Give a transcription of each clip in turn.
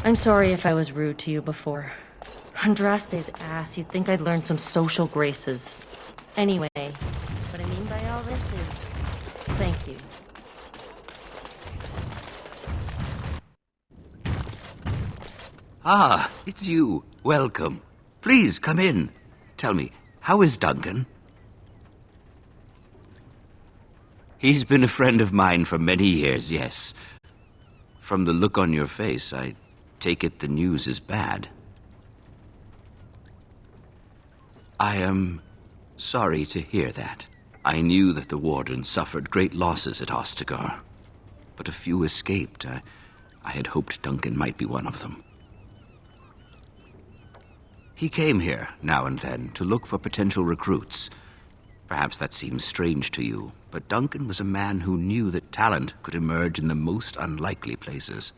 I'm sorry if I was rude to you before. Andraste's ass, you'd think I'd learned some social graces. Anyway, what I mean by all this is, thank you. Ah, it's you. Welcome. Please, come in. Tell me, how is Duncan? He's been a friend of mine for many years, yes. From the look on your face, I take it the news is bad. I am sorry to hear that. I knew that the Warden suffered great losses at Ostagar, but a few escaped. I had hoped Duncan might be one of them. He came here, now and then, to look for potential recruits. Perhaps that seems strange to you, but Duncan was a man who knew that talent could emerge in the most unlikely places.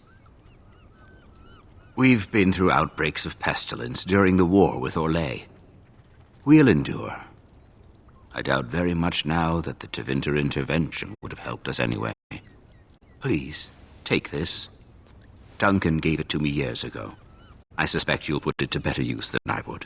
We've been through outbreaks of pestilence during the war with Orlais. We'll endure. I doubt very much now that the Tevinter intervention would have helped us anyway. Please, take this. Duncan gave it to me years ago. I suspect you'll put it to better use than I would.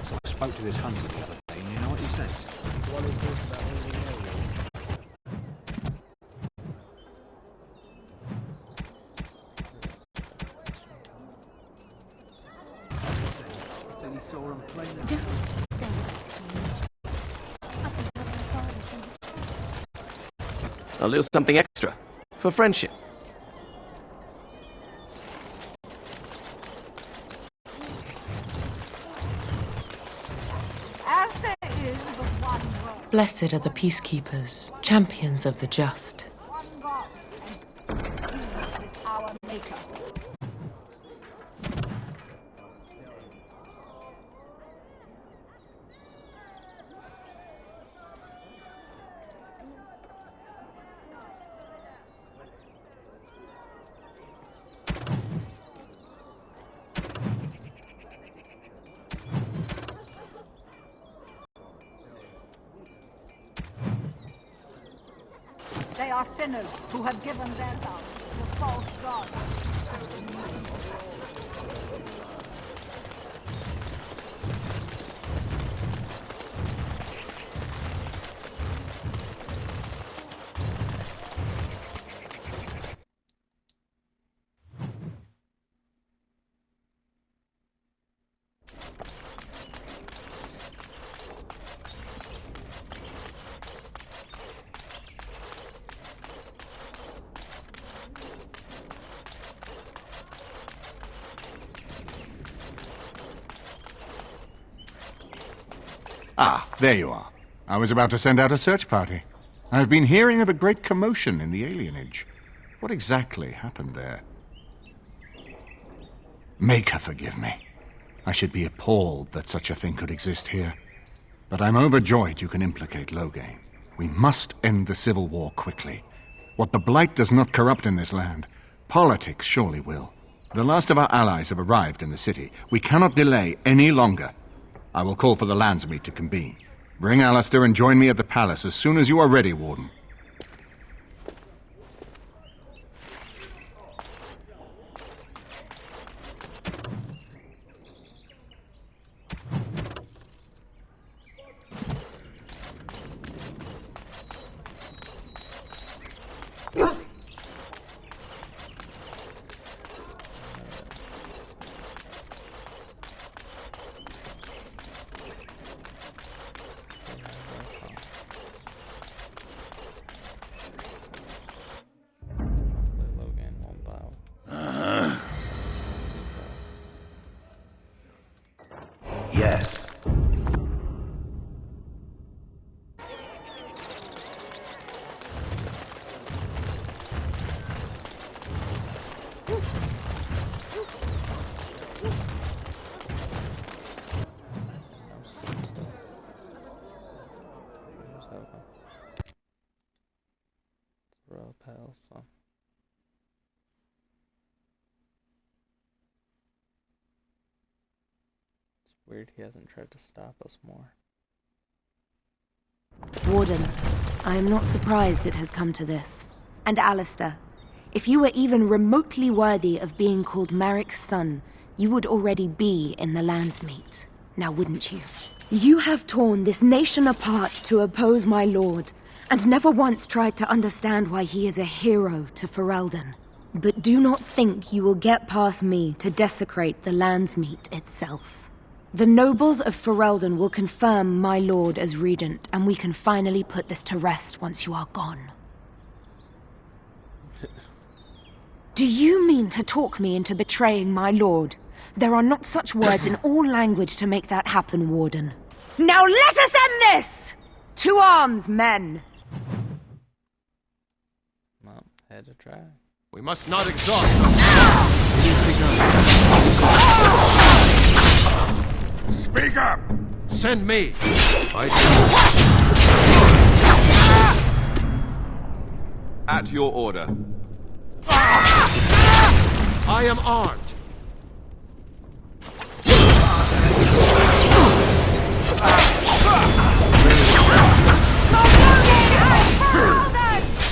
I spoke to this hunter the other day, and you know what he says? The one who talks about hunting said he saw him playing. A little something extra for friendship. Blessed are the peacekeepers, champions of the just. One God, and He is our maker. They are sinners who have given their love to false gods. Ah, there you are. I was about to send out a search party. I've been hearing of a great commotion in the alienage. What exactly happened there? Make her forgive me. I should be appalled that such a thing could exist here. But I'm overjoyed you can implicate Loghain. We must end the civil war quickly. What the Blight does not corrupt in this land, politics surely will. The last of our allies have arrived in the city. We cannot delay any longer. I will call for the Landsmeet to convene. Bring Alistair and join me at the palace as soon as you are ready, Warden. Yes. Weird he hasn't tried to stop us more. Warden, I am not surprised it has come to this. And Alistair, if you were even remotely worthy of being called Marik's son, you would already be in the Landsmeet, now wouldn't you? You have torn this nation apart to oppose my lord, and never once tried to understand why he is a hero to Ferelden. But do not think you will get past me to desecrate the Landsmeet itself. The nobles of Ferelden will confirm my lord as regent, and we can finally put this to rest once you are gone. Do you mean to talk me into betraying my lord? There are not such words in all language to make that happen, Warden. Now let us end this! To arms, men! Well, had to try. We must not exhaust. It is begun. Speak up! Send me. At your order. I am armed.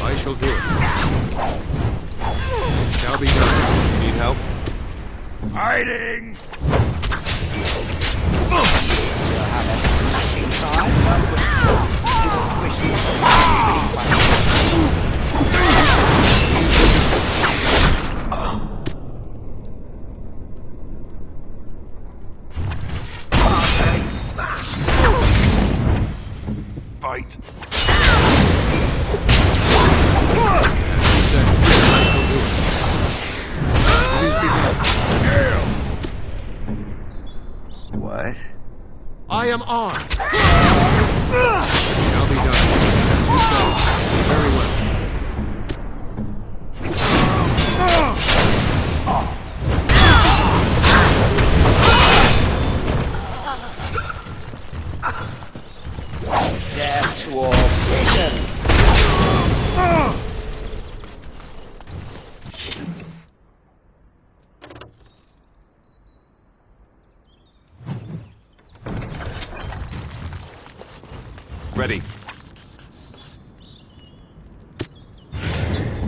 I shall do it. Shall be done. Need help? Fighting! Fight. What? I am armed. Shall be done. As you say. Very well. Death to all pagans. Ready.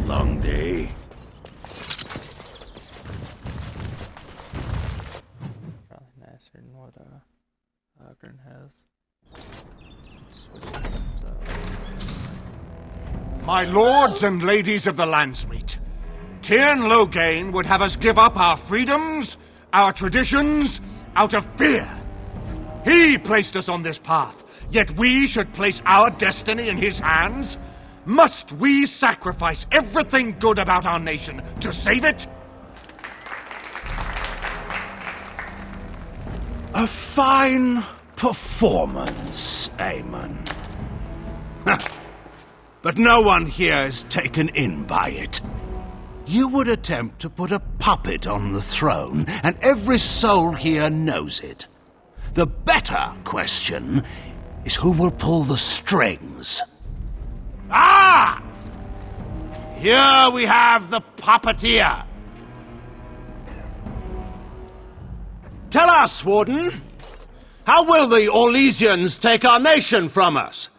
Long day. Probably nicer than what Ogren has. Switch things up. My lords and ladies of the Landsmeet, Tyrn Loghain would have us give up our freedoms, our traditions, out of fear. He placed us on this path, yet we should place our destiny in his hands? Must we sacrifice everything good about our nation to save it? A fine performance, Aemon. But no one here is taken in by it. You would attempt to put a puppet on the throne, and every soul here knows it. The better question is who will pull the strings. Ah! Here we have the puppeteer. Tell us, Warden, how will the Orlesians take our nation from us?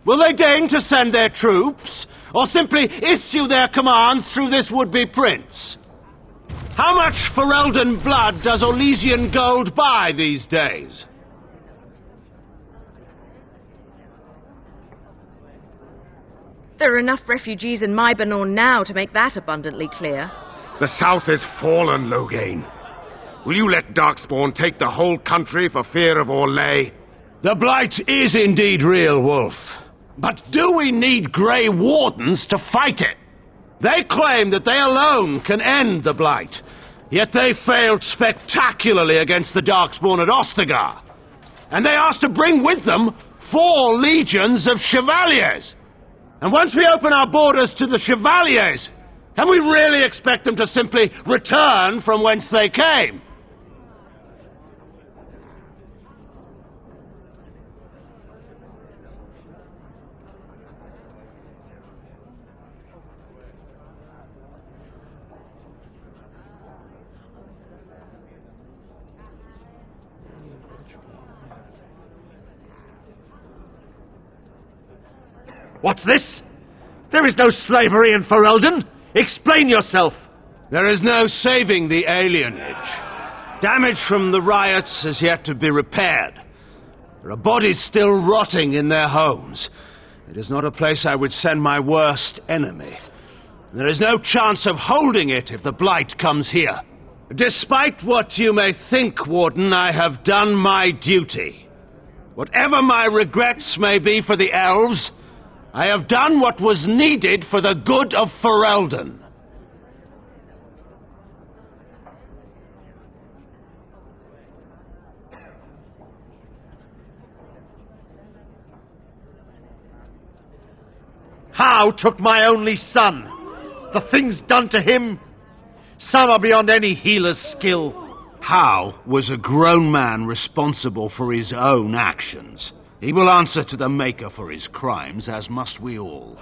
Will they deign to send their troops, or simply issue their commands through this would-be prince? How much Ferelden blood does Orlesian gold buy these days? There are enough refugees in Mybanor now to make that abundantly clear. The South is fallen, Loghain. Will you let Darkspawn take the whole country for fear of Orlais? The Blight is indeed real, Wolf. But do we need Grey Wardens to fight it? They claim that they alone can end the Blight, yet they failed spectacularly against the Darkspawn at Ostagar. And they asked to bring with them 4 legions of Chevaliers. And once we open our borders to the Chevaliers, can we really expect them to simply return from whence they came? What's this? There is no slavery in Ferelden! Explain yourself! There is no saving the alienage. Damage from the riots has yet to be repaired. There are bodies still rotting in their homes. It is not a place I would send my worst enemy. There is no chance of holding it if the Blight comes here. Despite what you may think, Warden, I have done my duty. Whatever my regrets may be for the elves, I have done what was needed for the good of Ferelden. How took my only son? The things done to him? Some are beyond any healer's skill. How was a grown man responsible for his own actions? He will answer to the Maker for his crimes, as must we all.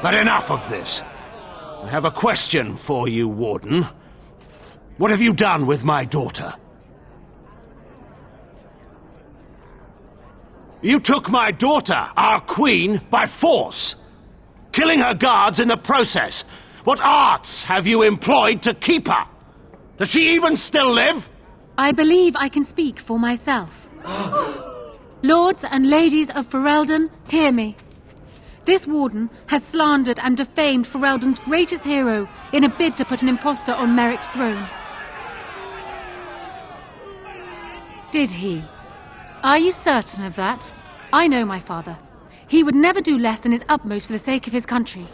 But enough of this. I have a question for you, Warden. What have you done with my daughter? You took my daughter, our queen, by force, killing her guards in the process. What arts have you employed to keep her? Does she even still live? I believe I can speak for myself. Lords and ladies of Ferelden, hear me. This warden has slandered and defamed Ferelden's greatest hero in a bid to put an impostor on Merrick's throne. Did he? Are you certain of that? I know my father. He would never do less than his utmost for the sake of his country.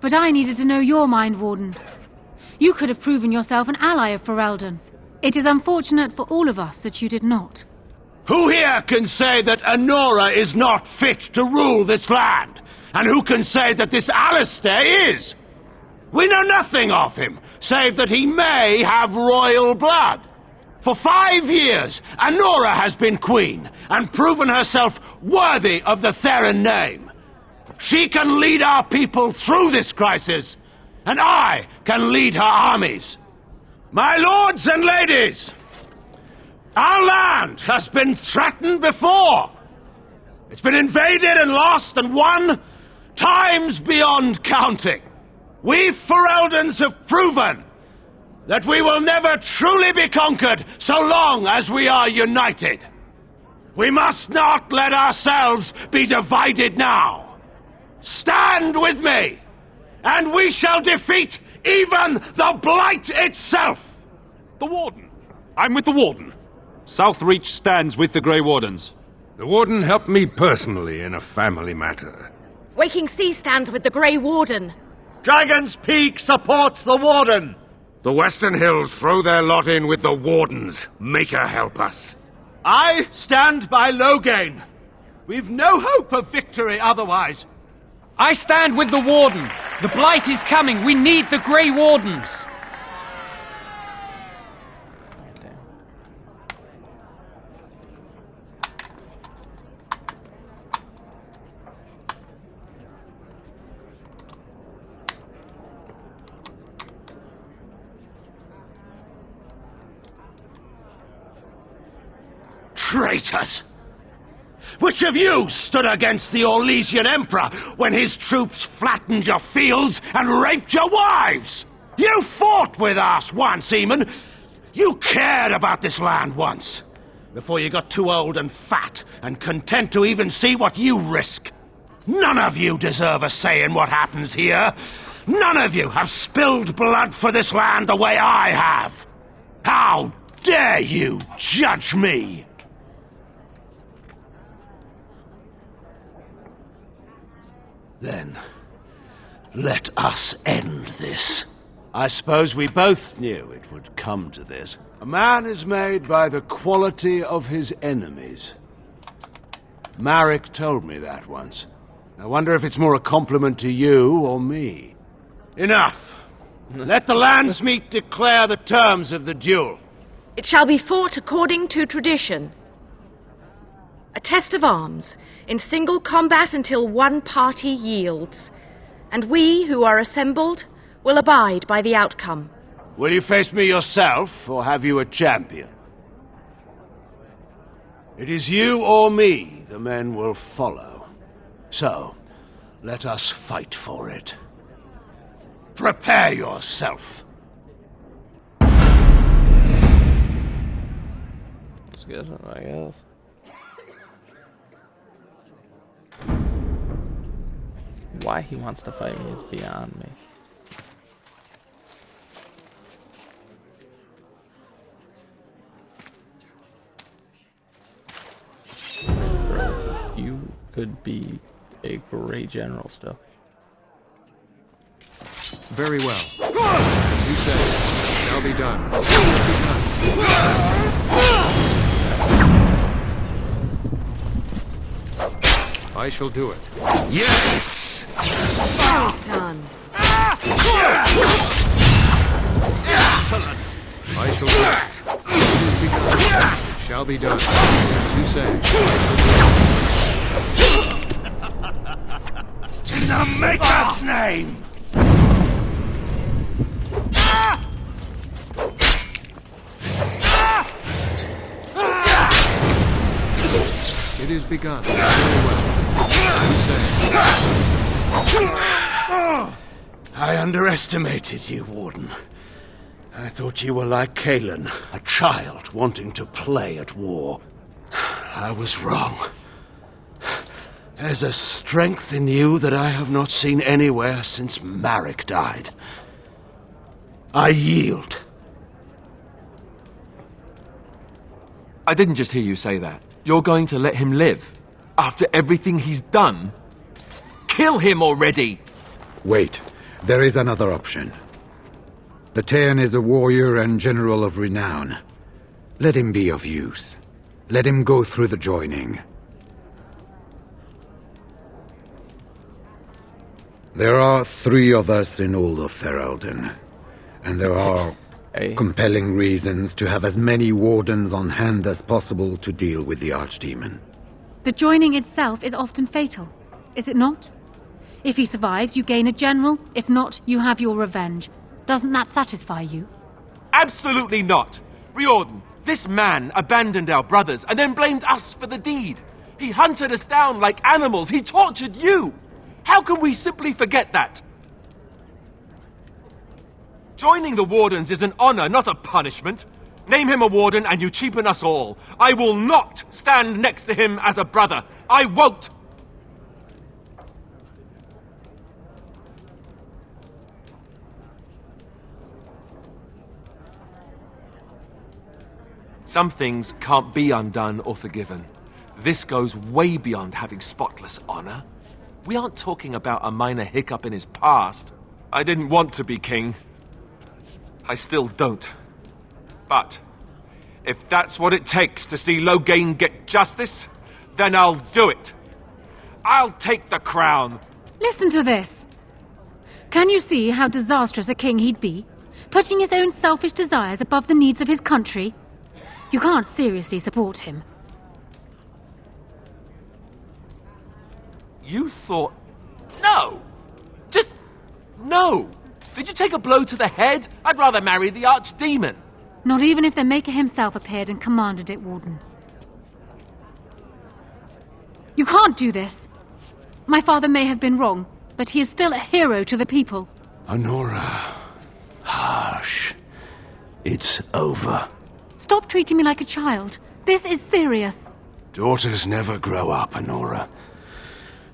But I needed to know your mind, Warden. You could have proven yourself an ally of Ferelden. It is unfortunate for all of us that you did not. Who here can say that Anora is not fit to rule this land? And who can say that this Alistair is? We know nothing of him, save that he may have royal blood. For 5 years, Anora has been queen, and proven herself worthy of the Theron name. She can lead our people through this crisis, and I can lead her armies. My lords and ladies, our land has been threatened before. It's been invaded and lost and won times beyond counting. We Fereldans have proven that we will never truly be conquered so long as we are united. We must not let ourselves be divided now. Stand with me, and we shall defeat even the Blight itself. The Warden. I'm with the Warden. Southreach stands with the Grey Wardens. The Warden helped me personally in a family matter. Waking Sea stands with the Grey Warden. Dragon's Peak supports the Warden. The Western Hills throw their lot in with the Wardens. Maker help us. I stand by Loghain. We've no hope of victory otherwise. I stand with the Warden. The Blight is coming. We need the Grey Wardens. Traitors! Which of you stood against the Orlesian Emperor when his troops flattened your fields and raped your wives? You fought with us once, Eamon. You cared about this land once, before you got too old and fat and content to even see what you risk. None of you deserve a say in what happens here. None of you have spilled blood for this land the way I have. How dare you judge me? Then, let us end this. I suppose we both knew it would come to this. A man is made by the quality of his enemies. Marek told me that once. I wonder if it's more a compliment to you or me. Enough! Let the landsmeet declare the terms of the duel. It shall be fought according to tradition. A test of arms, in single combat until one party yields. And we, who are assembled, will abide by the outcome. Will you face me yourself, or have you a champion? It is you or me the men will follow. So, let us fight for it. Prepare yourself. It's good, I guess. Why he wants to fight me is beyond me. Bro, you could be a great general still. Very well. As you say, shall be done. I shall do it. Yes! Well done. Excellent! I shall do it. It shall be done. As you say, In the Maker's name! it is begun. Very well. As you say. I underestimated you, Warden. I thought you were like Kalen, a child wanting to play at war. I was wrong. There's a strength in you that I have not seen anywhere since Marek died. I yield. I didn't just hear you say that. You're going to let him live? After everything he's done? Kill him already! Wait. There is another option. The Taean is a warrior and general of renown. Let him be of use. Let him go through the joining. There are 3 of us in all of Ferelden, and there are compelling reasons to have as many wardens on hand as possible to deal with the Archdemon. The joining itself is often fatal, is it not? If he survives, you gain a general. If not, you have your revenge. Doesn't that satisfy you? Absolutely not! Riordan, this man abandoned our brothers and then blamed us for the deed. He hunted us down like animals. He tortured you! How can we simply forget that? Joining the Wardens is an honor, not a punishment. Name him a Warden and you cheapen us all. I will not stand next to him as a brother. I won't! Some things can't be undone or forgiven. This goes way beyond having spotless honor. We aren't talking about a minor hiccup in his past. I didn't want to be king. I still don't. But If that's what it takes to see Loghain get justice, then I'll do it. I'll take the crown. Listen to this. Can you see how disastrous a king he'd be? Putting his own selfish desires above the needs of his country? You can't seriously support him. You thought... No! Just... no! Did you take a blow to the head? I'd rather marry the archdemon. Not even if the Maker himself appeared and commanded it, Warden. You can't do this. My father may have been wrong, but he is still a hero to the people. Honora. Harsh. It's over. Stop treating me like a child. This is serious. Daughters never grow up, Honora.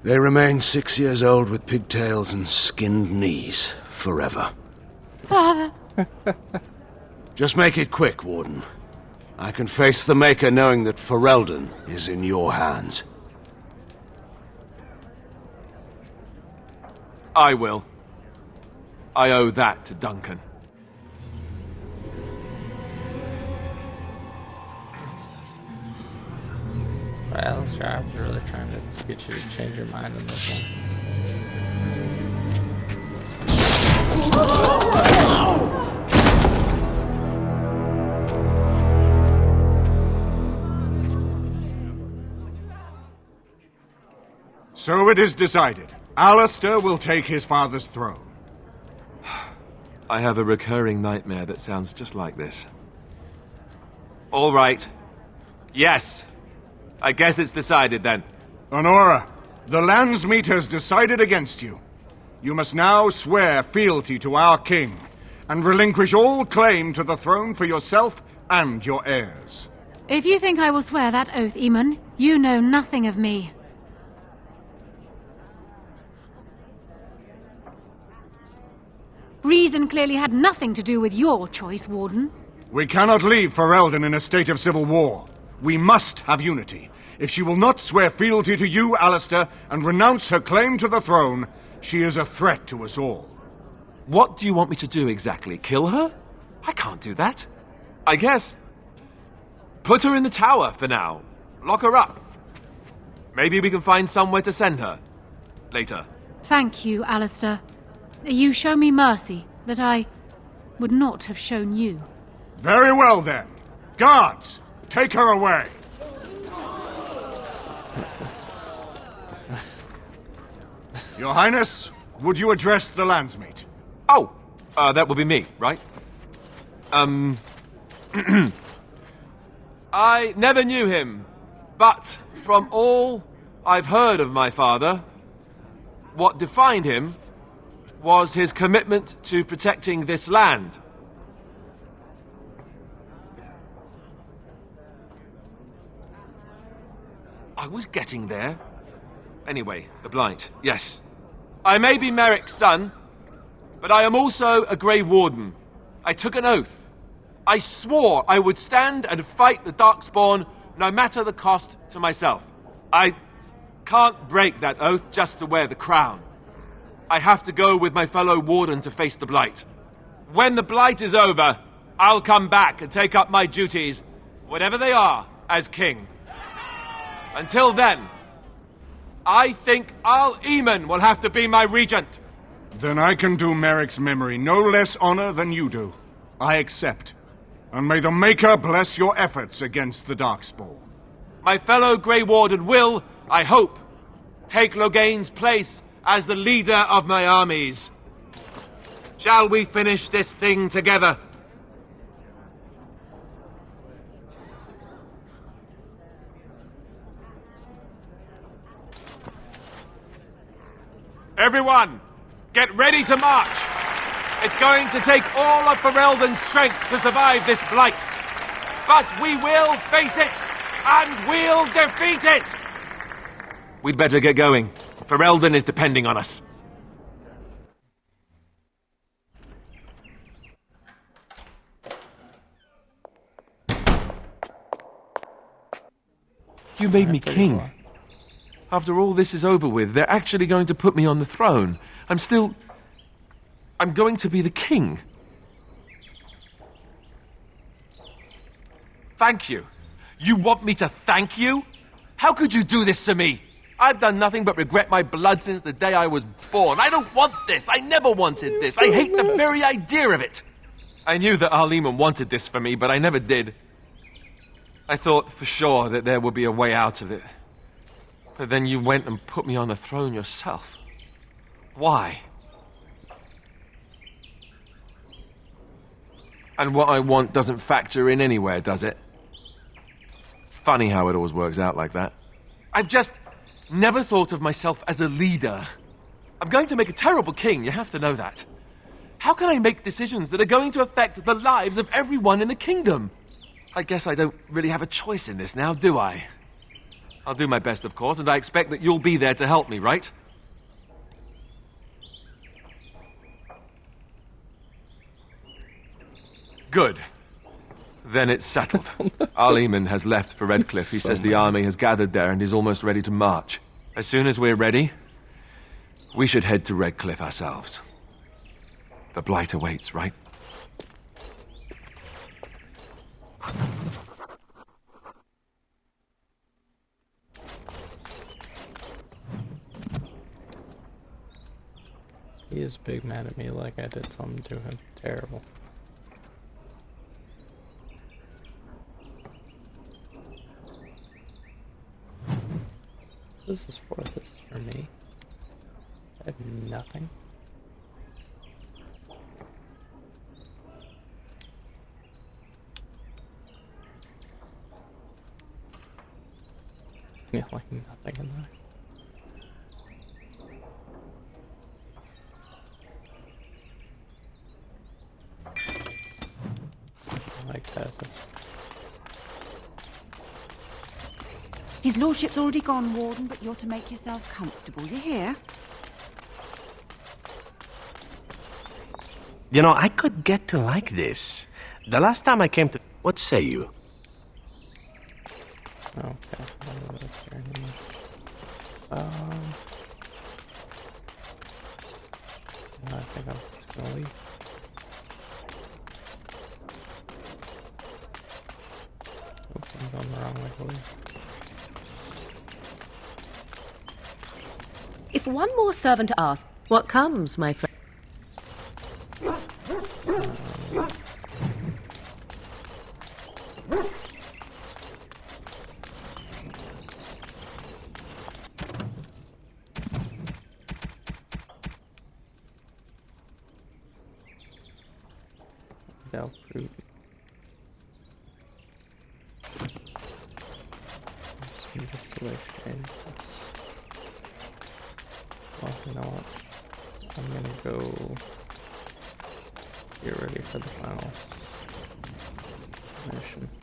They remain 6 years old with pigtails and skinned knees forever. Father. Just make it quick, Warden. I can face the Maker knowing that Ferelden is in your hands. I will. I owe that to Duncan. Well, sure, I was really trying to get you to change your mind on this one. So it is decided. Alistair will take his father's throne. I have a recurring nightmare that sounds just like this. All right. Yes. I guess it's decided then. Honora, the Landsmeet has decided against you. You must now swear fealty to our king, and relinquish all claim to the throne for yourself and your heirs. If you think I will swear that oath, Eamon, you know nothing of me. Reason clearly had nothing to do with your choice, Warden. We cannot leave Ferelden in a state of civil war. We must have unity. If she will not swear fealty to you, Alistair, and renounce her claim to the throne, she is a threat to us all. What do you want me to do exactly? Kill her? I can't do that. I guess... put her in the tower for now. Lock her up. Maybe we can find somewhere to send her. Later. Thank you, Alistair. You show me mercy that I would not have shown you. Very well, then. Guards, take her away. Your Highness, would you address the Landsmeet? Oh, that will be me, right? I never knew him, but from all I've heard of my father, what defined him was his commitment to protecting this land. I was getting there. Anyway, the Blight, yes. I may be Merrick's son, but I am also a Grey Warden. I took an oath. I swore I would stand and fight the Darkspawn, no matter the cost to myself. I can't break that oath just to wear the crown. I have to go with my fellow Warden to face the Blight. When the Blight is over, I'll come back and take up my duties, whatever they are, as king. Until then, I think Al Eamon will have to be my regent. Then I can do Merrick's memory no less honor than you do. I accept. And may the Maker bless your efforts against the Darkspawn. My fellow Grey Warden will, I hope, take Loghain's place as the leader of my armies. Shall we finish this thing together? Everyone, get ready to march! It's going to take all of Ferelden's strength to survive this Blight. But we will face it, and we'll defeat it! We'd better get going. Ferelden is depending on us. You made me king. After all this is over with, they're actually going to put me on the throne. I'm going to be the king. Thank you? You want me to thank you? How could you do this to me? I've done nothing but regret my blood since the day I was born. I don't want this. I never wanted this. I hate the very idea of it. I knew that Arleman wanted this for me, but I never did. I thought for sure that there would be a way out of it. But then you went and put me on the throne yourself. Why? And what I want doesn't factor in anywhere, does it? Funny how it always works out like that. I've just never thought of myself as a leader. I'm going to make a terrible king, you have to know that. How can I make decisions that are going to affect the lives of everyone in the kingdom? I guess I don't really have a choice in this now, do I? I'll do my best, of course, and I expect that you'll be there to help me, right? Good. Then it's settled. Arleman has left for Redcliffe. He says the army has gathered there and is almost ready to march. As soon as we're ready, we should head to Redcliffe ourselves. The Blight awaits, right? He is big mad at me like I did something to him. Terrible. This is for me. I have nothing. Yeah, like nothing in there. I like peasants. His lordship's already gone, Warden, but you're to make yourself comfortable. You hear? You know, I could get to like this. The last time I came to... What say you? Okay, I don't know what's here anymore. I think I'm just gonna leave. Oops, I'm going the wrong way to leave. If one more servant asks, what comes, my friend? Del fruit. Distillation. Well, you know what? I'm gonna go get ready for the final mission.